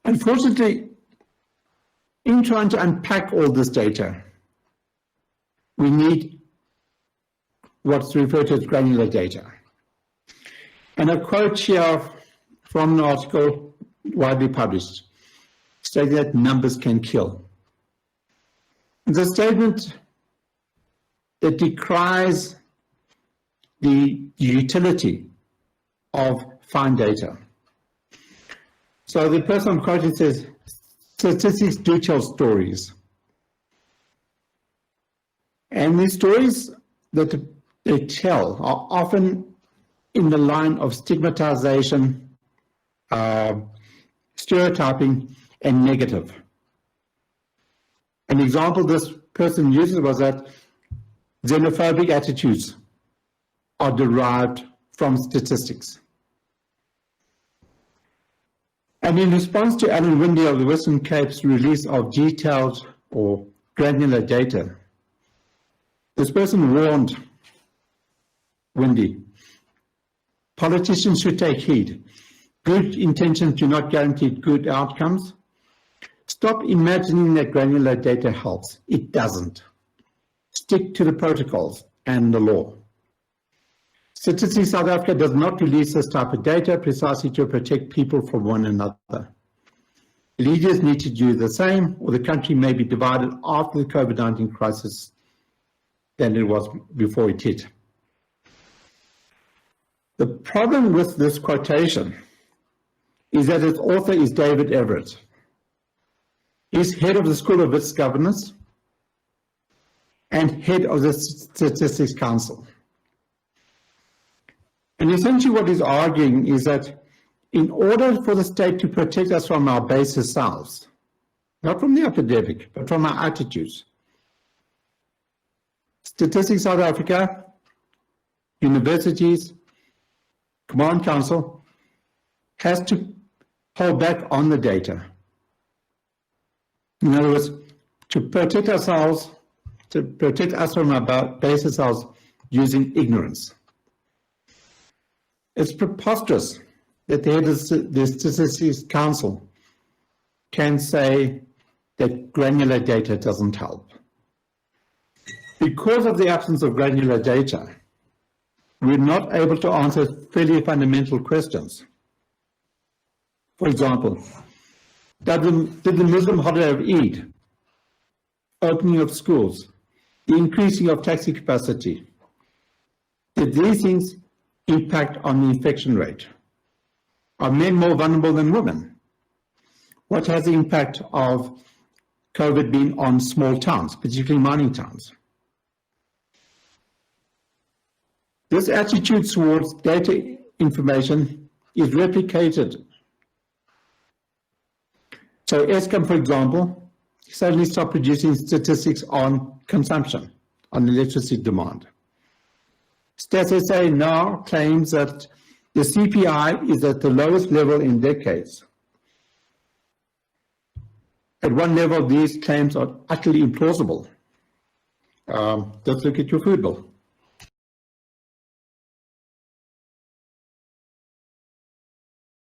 Unfortunately, in trying to unpack all this data, we need what's referred to as granular data. And a quote here from an article widely published, stating that numbers can kill. It's a statement that decries the utility of fine data. So the person I'm quoting says, statistics do tell stories. And these stories that they tell are often in the line of stigmatization, stereotyping, and negative. An example this person uses was that xenophobic attitudes are derived from statistics. And in response to Alan Winde of the Western Cape's release of detailed or granular data, this person warned Winde, politicians should take heed. Good intentions do not guarantee good outcomes. Stop imagining that granular data helps. It doesn't. Stick to the protocols and the law. Statistics South Africa does not release this type of data precisely to protect people from one another. Leaders need to do the same, or the country may be divided after the COVID-19 crisis than it was before it hit. The problem with this quotation is that its author is David Everett. He's head of the School of Risk Governance and head of the Statistics Council. And essentially what he's arguing is that in order for the state to protect us from our basest selves, not from the epidemic, but from our attitudes, Statistics South Africa, universities, Command Council has to hold back on the data. In other words, to protect ourselves, to protect us from our basest selves using ignorance. It's preposterous that the head of the Statistics Council can say that granular data doesn't help. Because of the absence of granular data, we're not able to answer fairly fundamental questions. For example, did the Muslim holiday of Eid, opening of schools, the increasing of taxi capacity, did these things impact on the infection rate? Are men more vulnerable than women? What has the impact of COVID been on small towns, particularly mining towns? This attitude towards data information is replicated. So Eskom, for example, suddenly stopped producing statistics on consumption, on electricity demand. Stats SA now claims that the CPI is at the lowest level in decades. At one level, these claims are utterly implausible. Let's look at your food bill.